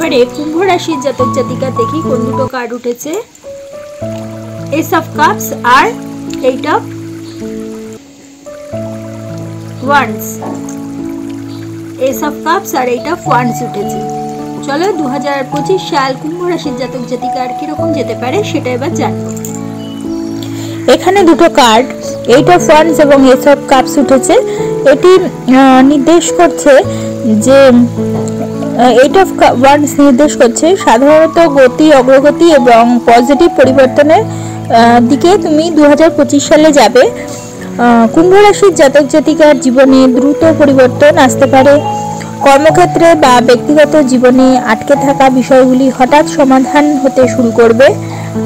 এবারে কুম্ভ রাশির জাতক জাতিকা দেখি কোন দুটো কার্ড উঠেছে। এস অফ কাপস আর eight of wands. Ace of cups আর এইট অফ ওয়ান্ডস উঠেছে। চলো 2025 সাল কুম্ভ রাশির জাতক জাতিকার কিরকম যেতে পারে সেটা এবার জানবো। এখানে দুটো কার্ড এইট অফ ওয়ান্ডস এবং এস অফ কাপস উঠেছে। এটি নির্দেশ করছে যে এইট অফ ওয়ান্ডস নির্দেশ করছে সাধারণত গতি, অগ্রগতি এবং পজিটিভ পরিবর্তনের দিকে তুমি 2025 সালে যাবে। কুম্ভ রাশির জাতক জাতিকার জীবনে দ্রুত পরিবর্তন আসতে পারে। কর্মক্ষেত্রে বা ব্যক্তিগত জীবনে আটকে থাকা বিষয়গুলি হঠাৎ সমাধান হতে শুরু করবে।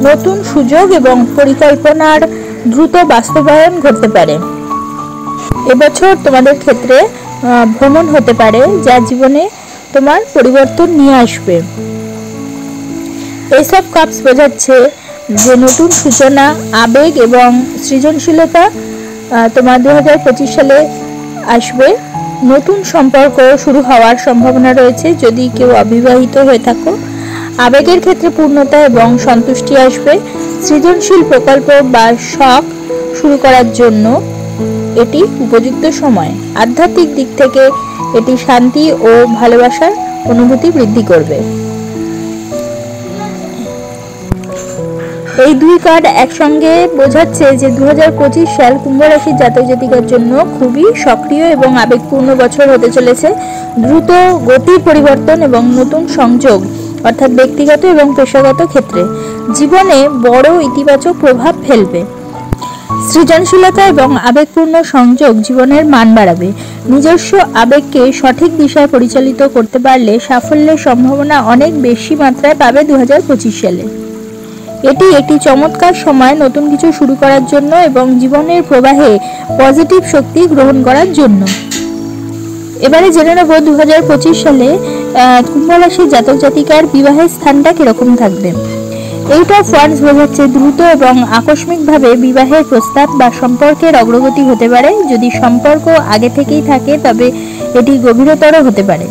নতুন সুযোগ এবং পরিকল্পনার দ্রুত বাস্তবায়ন ঘটতে পারে। এবছর তোমাদের ক্ষেত্রে ভ্রমণ হতে পারে যা জীবনে তোমার পরিবর্তন নিয়ে আসবে। এস অফ কাপস বোঝাচ্ছে যে নতুন সূচনা, আবেগ এবং সৃজনশীলতা তোমার 2025 সালে আসবে। নতুন সম্পর্ক শুরু হওয়ার সম্ভাবনা রয়েছে যদি কেউ অবিবাহিত হয়ে থাকো। আবেগের ক্ষেত্রে পূর্ণতা এবং সন্তুষ্টি আসবে। সৃজনশীল প্রকল্প বা শখ শুরু করার জন্য এটি উপযুক্ত সময়। আধ্যাত্মিক দিক থেকে এটি শান্তি ও ভালোবাসার অনুভূতি বৃদ্ধি করবে। এই দুই কার্ড একসঙ্গে বোঝাচ্ছে যে 2025 সাল কুম্ভ রাশির জাতক জাতিকার জন্য খুবই সক্রিয় এবং আবেগপূর্ণ বছর হতে চলেছে। দ্রুত গতির পরিবর্তন এবং নতুন সংযোগ অর্থাৎ ব্যক্তিগত এবং পেশাগত ক্ষেত্রে জীবনে বড় ইতিবাচক প্রভাব ফেলবে। সৃজনশীলতা এবং আবেগপূর্ণ সংযোগ জীবনের মান বাড়াবে। নিজস্ব আবেগকে সঠিক দিশায় পরিচালিত করতে পারলে সাফল্যের সম্ভাবনা অনেক বেশি মাত্রায় পাবে 2025 সালে। এটি একটি চমৎকার সময় নতুন কিছু শুরু করার জন্য এবং জীবনের প্রবাহে পজিটিভ শক্তি গ্রহণ করার জন্য। এবারে জেনে নেব 2025 সালে কুম্ভ রাশির জাতক জাতিকার বিবাহের স্থানটা কিরকম থাকবে। এইট অফ ওয়ান্ডস বোঝাচ্ছে দ্রুত এবং আকস্মিকভাবে বিবাহের প্রস্তাব বা সম্পর্কের অগ্রগতি হতে পারে। যদি সম্পর্ক আগে থেকেই থাকে তবে এটি গভীরতর হতে পারে।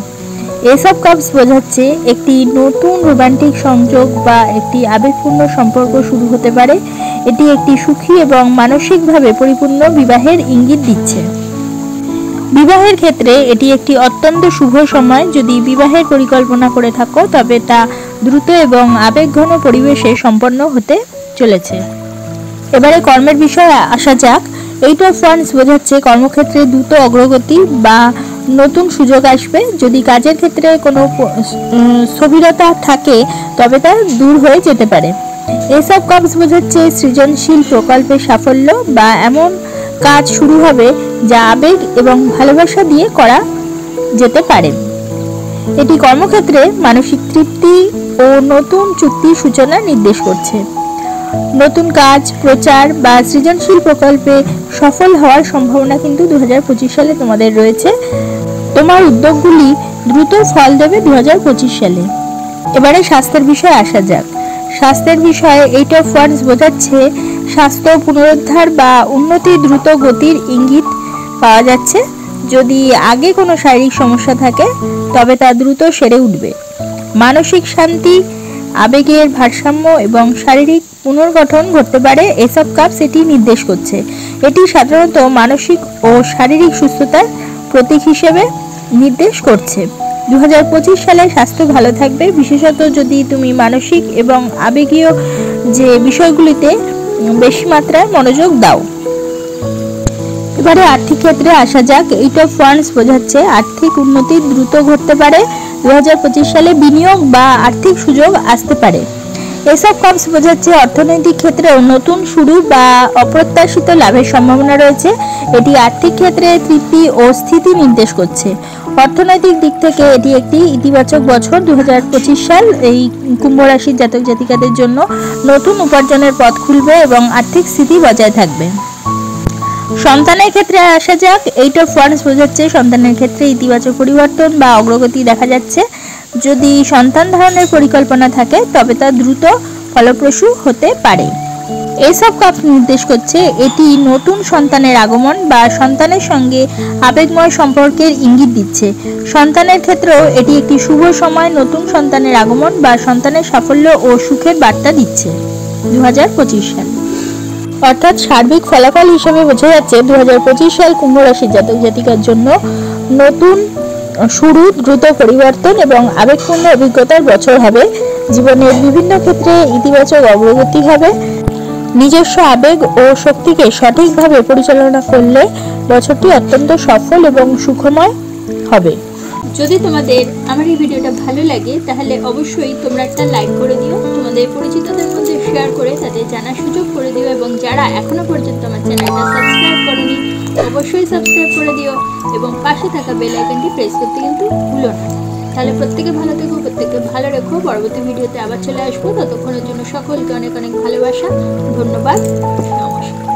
এস অফ কাপস বোঝাচ্ছে একটি নতুন রোমান্টিক সংযোগ বা একটি আবেগপূর্ণ সম্পর্ক শুরু হতে পারে। এটি একটি সুখী এবং মানসিকভাবে পরিপূর্ণ বিবাহের ইঙ্গিত দিচ্ছে। বিবাহের ক্ষেত্রে এটি একটি অত্যন্ত শুভ সময়। যদি বিবাহের পরিকল্পনা করে থাকো তবে তা দ্রুত এবং আবেগঘন পরিবেশে সম্পন্ন হতে চলেছে। এবারে কর্মের বিষয়ে আসা যাক। এইট অফ ওয়ান্ডস বোঝাচ্ছে কর্মক্ষেত্রে দ্রুত অগ্রগতি বা নতুন সুযোগ আসবে। যদি কাজের ক্ষেত্রে কোনো স্থবিরতা থাকে তবে তা দূর হয়ে যেতে পারে। এস অফ কাপস বোঝাচ্ছে সৃজনশীল প্রকল্পে সাফল্য বা এমন কাজ শুরু হবে যা আবেগ এবং ভালোবাসা দিয়ে করা যেতে পারে। এটি কর্মক্ষেত্রে মানসিক তৃপ্তি ও নতুন চুক্তির সূচনা নির্দেশ করছে। নতুন কাজ, প্রচার বা সৃজনশীল প্রকল্পে সফল হওয়ার সম্ভাবনা কিন্তু 2025 সালে তোমাদের রয়েছে। তোমার উদ্যোগগুলি দ্রুত ফল দেবে 2025 সালে। এবারে স্বাস্থ্যের বিষয়ে আসা যাক। স্বাস্থ্যের বিষয়ে এইট অফ ওয়ান্ডস বোঝাচ্ছে স্বাস্থ্য পুনরুদ্ধার বা উন্নতি, দ্রুত গতির ইঙ্গিত পাওয়া যাচ্ছে। যদি আগে কোনো শারীরিক সমস্যা থাকে তবে তা দ্রুত সেরে উঠবে। মানসিক শান্তি, আবেগের ভারসাম্য এবং শারীরিক পুনর্গঠন ঘটতে পারে। এস অফ কাপস এটি নির্দেশ করছে। এটি সাধারণত মানসিক ও শারীরিক সুস্থতার প্রতীক হিসেবে নির্দেশ করছে। 2025 সালে স্বাস্থ্য ভালো থাকবে, বিশেষত যদি তুমি মানসিক এবং আবেগীয় যে বিষয়গুলিতে বেশি মাত্রায় মনোযোগ দাও। এবারে আর্থিক ক্ষেত্রে আসা যাক। এইট অফ ওয়ান্ডস বোঝাচ্ছে আর্থিক উন্নতি দ্রুত ঘটতে পারে। 2025 সালে বিনিয়োগ বা আর্থিক সুযোগ আসতে পারে। এস অফ কাপস বোঝাচ্ছে অর্থনৈতিক ক্ষেত্রেও নতুন শুরু বা অপ্রত্যাশিত লাভের সম্ভাবনা রয়েছে। এটি আর্থিক ক্ষেত্রে তৃপ্তি ও স্থিতি নির্দেশ করছে। অর্থনৈতিক দিক থেকে এটি একটি ইতিবাচক বছর। 2025 সাল এই কুম্ভ রাশির জাতক জাতিকাদের জন্য নতুন উপার্জনের পথ খুলবে এবং আর্থিক স্থিতি বজায় থাকবে। সন্তানের ক্ষেত্রে আসা যাক। এইট অফ ওয়ান্ডস বোঝাচ্ছে সন্তানের ক্ষেত্রে ইতিবাচক পরিবর্তন বা অগ্রগতি দেখা যাচ্ছে। যদি সন্তান ধারণের পরিকল্পনা থাকে তবে তা দ্রুত ফলপ্রসূ হতে পারে। এইসব কাপ নির্দেশ করছে এটি নতুন সন্তানের আগমন বা সন্তানের সঙ্গে আবেগময় সম্পর্কের ইঙ্গিত দিচ্ছে। সন্তানের ক্ষেত্রেও এটি একটি শুভ সময়, নতুন সন্তানের আগমন বা সন্তানের সাফল্য ও সুখের বার্তা দিচ্ছে। 2025 সাল অর্থাৎ সার্বিক ফলাফল হিসেবে বোঝা যাচ্ছে 2025 সাল কুম্ভ রাশির জাতক জাতিকার জন্য নতুন শুরু, দ্রুত পরিবর্তন এবং আবেগপূর্ণ অভিজ্ঞতার বছর হবে। জীবনের বিভিন্ন ক্ষেত্রে ইতিবাচক অগ্রগতি হবে। নিজস্ব আবেগ ও শক্তিকে সঠিকভাবে পরিচালনা করলে বছরটি অত্যন্ত সফল এবং সুখময় হবে। যদি তোমাদের আমার এই ভিডিওটা ভালো লাগে তাহলে অবশ্যই তোমরা একটা লাইক করে দিও, তোমাদের পরিচিতদের মধ্যে শেয়ার করে তাদের জানার সুযোগ করে দিও, এবং যারা এখনো পর্যন্ত আমার চ্যানেলটা সাবস্ক্রাইব করোনি অবশ্যই সাবস্ক্রাইব করে দিও এবং পাশে থাকা বেল আইকনটি প্রেস করতে কিন্তু ভুলো না। তাহলে প্রত্যেকে ভালো থেকো, প্রত্যেককে ভালো রেখো। পরবর্তী ভিডিওতে আবার চলে আসবো, ততক্ষণের জন্য সকলকে অনেক অনেক ভালোবাসা, ধন্যবাদ, নমস্কার।